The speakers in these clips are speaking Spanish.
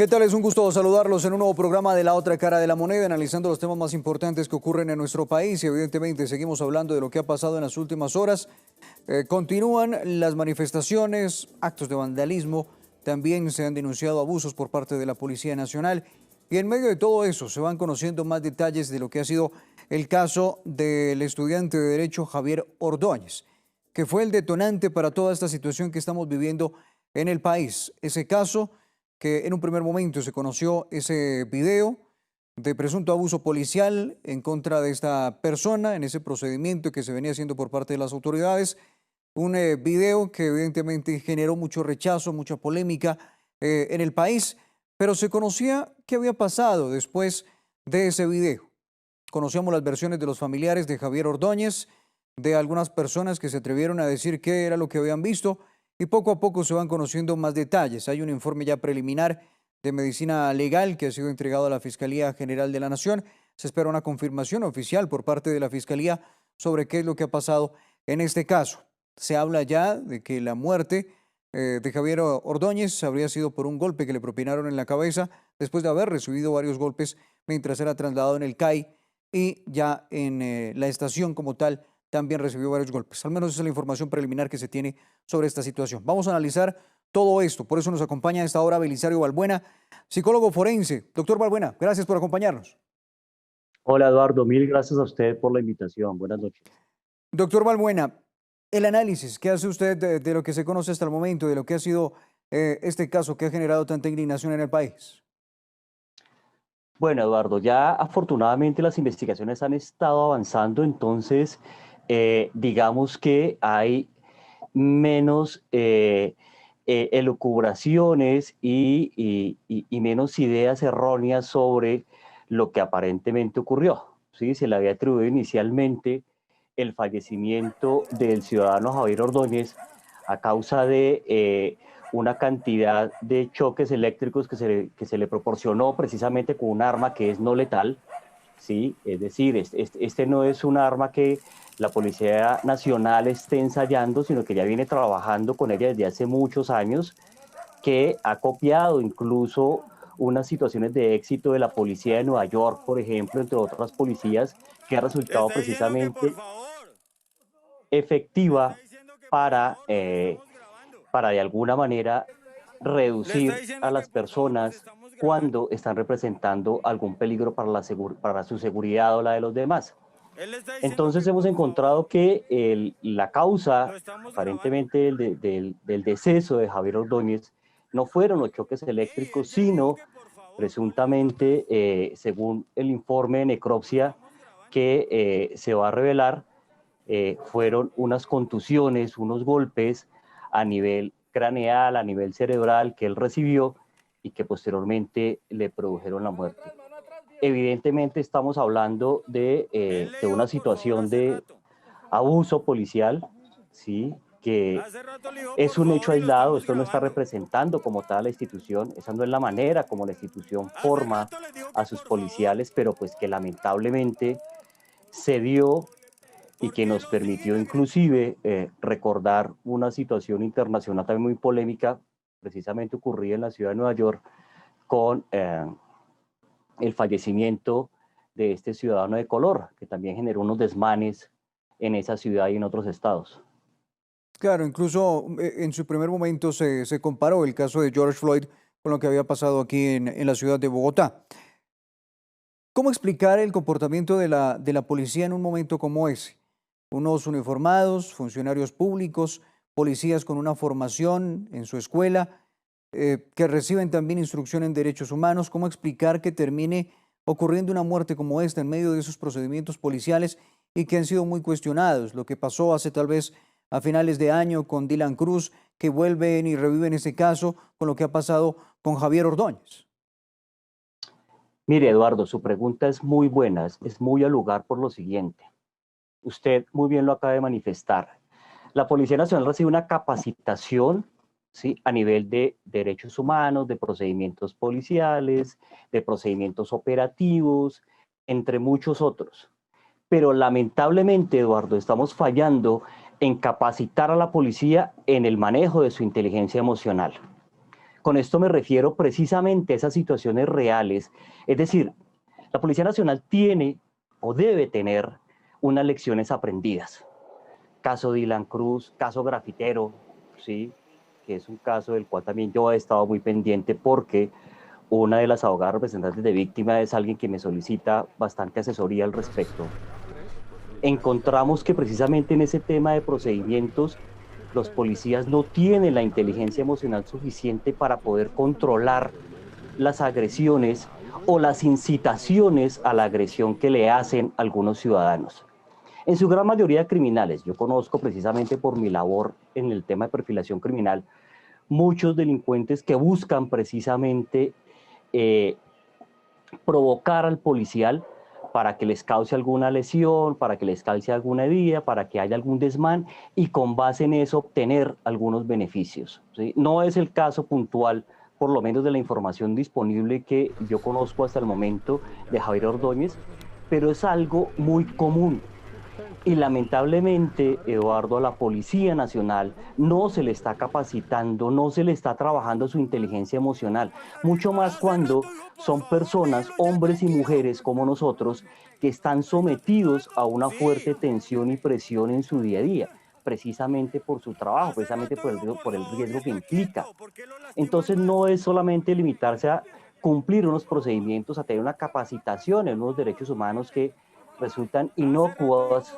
¿Qué tal? Es un gusto saludarlos en un nuevo programa de La Otra Cara de la Moneda, analizando los temas más importantes que ocurren en nuestro país y evidentemente seguimos hablando de lo que ha pasado en las últimas horas. Continúan las manifestaciones, actos de vandalismo, también se han denunciado abusos por parte de la Policía Nacional y en medio de todo eso se van conociendo más detalles de lo que ha sido el caso del estudiante de Derecho Javier Ordóñez, que fue el detonante para toda esta situación que estamos viviendo en el país. Ese caso que en un primer momento se conoció ese video de presunto abuso policial en contra de esta persona en ese procedimiento que se venía haciendo por parte de las autoridades. Un video que evidentemente generó mucho rechazo, mucha polémica en el país, pero se conocía qué había pasado después de ese video. Conocíamos las versiones de los familiares de Javier Ordóñez, de algunas personas que se atrevieron a decir qué era lo que habían visto, y poco a poco se van conociendo más detalles. Hay un informe ya preliminar de medicina legal que ha sido entregado a la Fiscalía General de la Nación. Se espera una confirmación oficial por parte de la Fiscalía sobre qué es lo que ha pasado en este caso. Se habla ya de que la muerte de Javier Ordóñez habría sido por un golpe que le propinaron en la cabeza después de haber recibido varios golpes mientras era trasladado en el CAI y ya en la estación como tal también recibió varios golpes. Al menos esa es la información preliminar que se tiene sobre esta situación. Vamos a analizar todo esto. Por eso nos acompaña a esta hora Belisario Balbuena, psicólogo forense. Doctor Balbuena, gracias por acompañarnos. Hola Eduardo, mil gracias a usted por la invitación. Buenas noches. Doctor Balbuena, el análisis que hace usted de lo que se conoce hasta el momento, de lo que ha sido este caso que ha generado tanta indignación en el país. Bueno, Eduardo, ya afortunadamente las investigaciones han estado avanzando, entonces digamos que hay menos elucubraciones y menos ideas erróneas sobre lo que aparentemente ocurrió. ¿Sí? Se le había atribuido inicialmente el fallecimiento del ciudadano Javier Ordóñez a causa de una cantidad de choques eléctricos que se le proporcionó precisamente con un arma que es no letal, ¿sí? Es decir, este no es un arma que la Policía Nacional esté ensayando, sino que ya viene trabajando con ella desde hace muchos años, que ha copiado incluso unas situaciones de éxito de la Policía de Nueva York, por ejemplo, entre otras policías, que ha resultado precisamente efectiva para de alguna manera reducir a las personas cuando están representando algún peligro para su seguridad o la de los demás. Entonces hemos encontrado que la causa aparentemente del deceso de Javier Ordóñez no fueron los choques eléctricos, sino presuntamente, según el informe de necropsia que se va a revelar, fueron unas contusiones, unos golpes a nivel craneal, a nivel cerebral que él recibió y que posteriormente le produjeron la muerte. Evidentemente estamos hablando de una situación de abuso policial, ¿sí? Que es un hecho aislado, esto no está representando como tal la institución, esa no es la manera como la institución forma a sus policiales, pero pues que lamentablemente se dio y que nos permitió inclusive recordar una situación internacional también muy polémica, precisamente ocurrida en la ciudad de Nueva York, con el fallecimiento de este ciudadano de color, que también generó unos desmanes en esa ciudad y en otros estados. Claro, incluso en su primer momento se comparó el caso de George Floyd con lo que había pasado aquí en la ciudad de Bogotá. ¿Cómo explicar el comportamiento de la policía en un momento como ese? Unos uniformados, funcionarios públicos, policías con una formación en su escuela, que reciben también instrucción en derechos humanos. ¿Cómo explicar que termine ocurriendo una muerte como esta en medio de esos procedimientos policiales y que han sido muy cuestionados? Lo que pasó hace tal vez a finales de año con Dylan Cruz, que vuelven y reviven ese caso, con lo que ha pasado con Javier Ordóñez. Mire, Eduardo, su pregunta es muy buena, es muy al lugar por lo siguiente. Usted muy bien lo acaba de manifestar. La Policía Nacional recibe una capacitación, ¿sí? A nivel de derechos humanos, de procedimientos policiales, de procedimientos operativos, entre muchos otros. Pero lamentablemente, Eduardo, estamos fallando en capacitar a la policía en el manejo de su inteligencia emocional. Con esto me refiero precisamente a esas situaciones reales. Es decir, la Policía Nacional tiene o debe tener unas lecciones aprendidas. Caso Dylan Cruz, caso Grafitero, ¿sí? Que es un caso del cual también yo he estado muy pendiente porque una de las abogadas representantes de víctima es alguien que me solicita bastante asesoría al respecto. Encontramos que precisamente en ese tema de procedimientos, los policías no tienen la inteligencia emocional suficiente para poder controlar las agresiones o las incitaciones a la agresión que le hacen algunos ciudadanos. En su gran mayoría criminales. Yo conozco precisamente por mi labor en el tema de perfilación criminal muchos delincuentes que buscan precisamente eh, provocar al policial para que les cause alguna lesión, para que les cause alguna herida, para que haya algún desmán y con base en eso obtener algunos beneficios, ¿sí? No es el caso puntual, por lo menos de la información disponible que yo conozco hasta el momento de Javier Ordóñez, pero es algo muy común. Y lamentablemente, Eduardo, a la Policía Nacional no se le está capacitando, no se le está trabajando su inteligencia emocional, mucho más cuando son personas, hombres y mujeres como nosotros, que están sometidos a una fuerte tensión y presión en su día a día, precisamente por su trabajo, precisamente por el riesgo que implica. Entonces no es solamente limitarse a cumplir unos procedimientos, a tener una capacitación en unos derechos humanos que resultan inocuos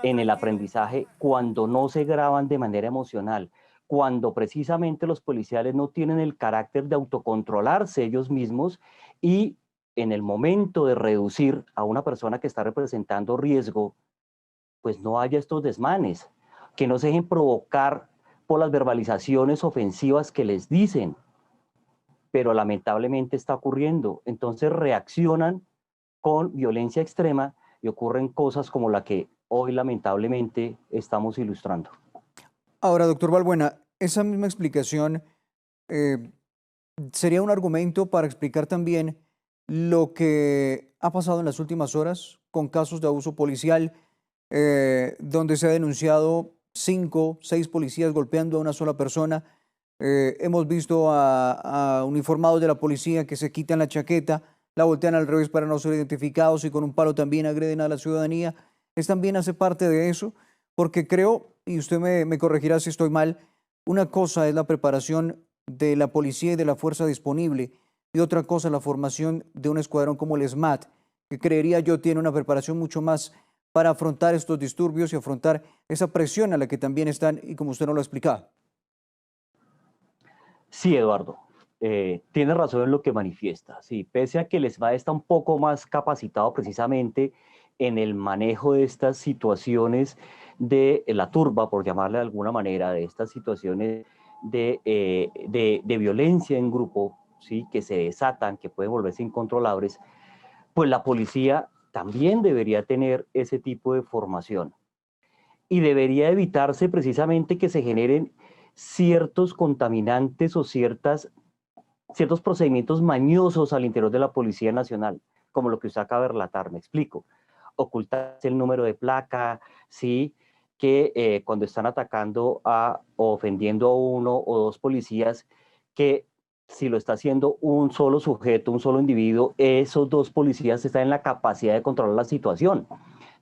en el aprendizaje cuando no se graban de manera emocional, cuando precisamente los policiales no tienen el carácter de autocontrolarse ellos mismos y en el momento de reducir a una persona que está representando riesgo, pues no haya estos desmanes, que no se dejen provocar por las verbalizaciones ofensivas que les dicen, pero lamentablemente está ocurriendo. Entonces reaccionan con violencia extrema y ocurren cosas como la que hoy lamentablemente estamos ilustrando. Ahora, doctor Balbuena, esa misma explicación eh, sería un argumento para explicar también lo que ha pasado en las últimas horas con casos de abuso policial, donde se ha denunciado 5, 6 policías golpeando a una sola persona. Hemos visto a uniformados de la policía que se quitan la chaqueta, la voltean al revés para no ser identificados y con un palo también agreden a la ciudadanía. ¿Es también hace parte de eso? Porque creo, y usted me corregirá si estoy mal, una cosa es la preparación de la policía y de la fuerza disponible y otra cosa la formación de un escuadrón como el SMAT, que creería yo tiene una preparación mucho más para afrontar estos disturbios y afrontar esa presión a la que también están y como usted nos lo ha explicado. Sí, Eduardo, tiene razón en lo que manifiesta. Sí, pese a que el ESMAD está un poco más capacitado precisamente en el manejo de estas situaciones de la turba, por llamarle de alguna manera, de estas situaciones de violencia en grupo, ¿sí? Que se desatan, que pueden volverse incontrolables, pues la policía también debería tener ese tipo de formación y debería evitarse precisamente que se generen ciertos contaminantes o ciertos procedimientos mañosos al interior de la Policía Nacional, como lo que usted acaba de relatar, me explico. Ocultarse el número de placa, ¿sí? Que cuando están atacando o ofendiendo a uno o dos policías, que si lo está haciendo un solo sujeto, un solo individuo, esos dos policías están en la capacidad de controlar la situación.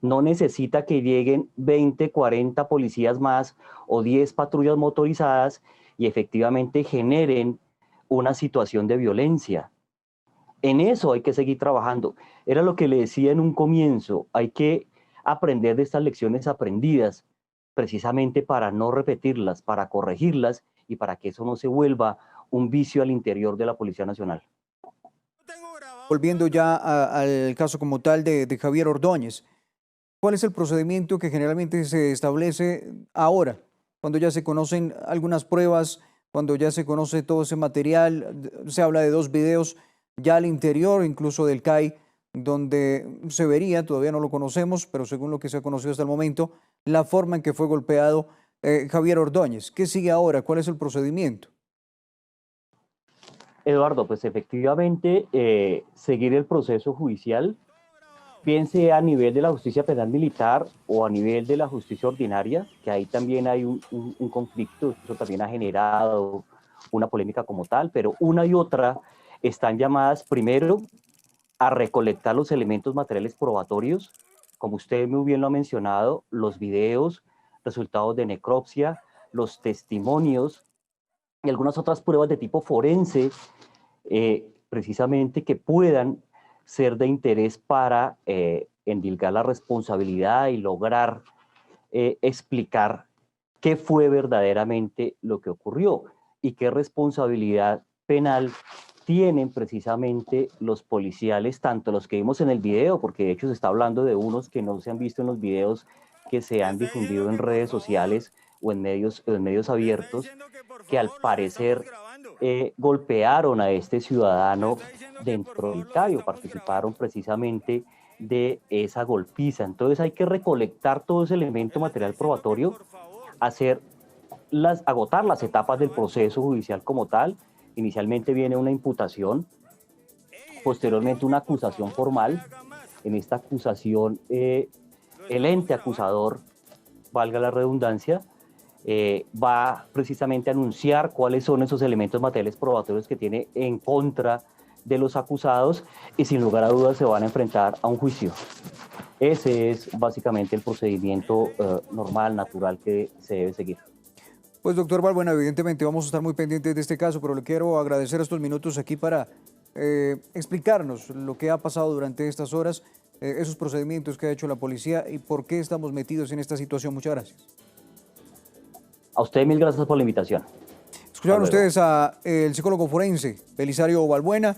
No necesita que lleguen 20, 40 policías más o 10 patrullas motorizadas y efectivamente generen una situación de violencia. En eso hay que seguir trabajando. Era lo que le decía en un comienzo, hay que aprender de estas lecciones aprendidas, precisamente para no repetirlas, para corregirlas y para que eso no se vuelva un vicio al interior de la Policía Nacional. Volviendo ya al caso como tal de Javier Ordóñez, ¿cuál es el procedimiento que generalmente se establece ahora, cuando ya se conocen algunas pruebas, cuando ya se conoce todo ese material? Se habla de 2 videos ya al interior, incluso del CAI, donde se vería, todavía no lo conocemos, pero según lo que se ha conocido hasta el momento, la forma en que fue golpeado Javier Ordóñez. ¿Qué sigue ahora? ¿Cuál es el procedimiento? Eduardo, pues efectivamente seguir el proceso judicial, bien sea a nivel de la justicia penal militar o a nivel de la justicia ordinaria, que ahí también hay un conflicto, eso también ha generado una polémica como tal, pero una y otra están llamadas primero a recolectar los elementos materiales probatorios, como usted muy bien lo ha mencionado, los videos, resultados de necropsia, los testimonios y algunas otras pruebas de tipo forense, precisamente que puedan ser de interés para endilgar la responsabilidad y lograr explicar qué fue verdaderamente lo que ocurrió y qué responsabilidad penal tienen precisamente los policiales, tanto los que vimos en el video, porque de hecho se está hablando de unos que no se han visto en los videos que se han difundido en redes sociales o en medios abiertos, que al parecer golpearon a este ciudadano dentro del CAI o participaron precisamente de esa golpiza. Entonces hay que recolectar todo ese elemento material probatorio, agotar las etapas del proceso judicial como tal. Inicialmente viene una imputación, posteriormente una acusación formal. En esta acusación, el ente acusador, valga la redundancia, va precisamente a anunciar cuáles son esos elementos materiales probatorios que tiene en contra de los acusados y sin lugar a dudas se van a enfrentar a un juicio. Ese es básicamente el procedimiento normal, natural que se debe seguir. Pues doctor Balbuena, evidentemente vamos a estar muy pendientes de este caso, pero le quiero agradecer estos minutos aquí para explicarnos lo que ha pasado durante estas horas, esos procedimientos que ha hecho la policía y por qué estamos metidos en esta situación. Muchas gracias. A usted mil gracias por la invitación. Escucharon ustedes al psicólogo forense Belisario Balbuena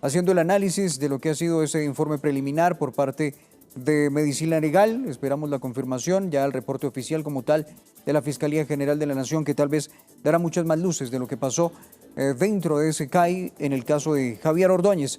haciendo el análisis de lo que ha sido ese informe preliminar por parte de Medicina Legal. Esperamos la confirmación, ya el reporte oficial como tal de la Fiscalía General de la Nación, que tal vez dará muchas más luces de lo que pasó dentro de ese CAI en el caso de Javier Ordóñez.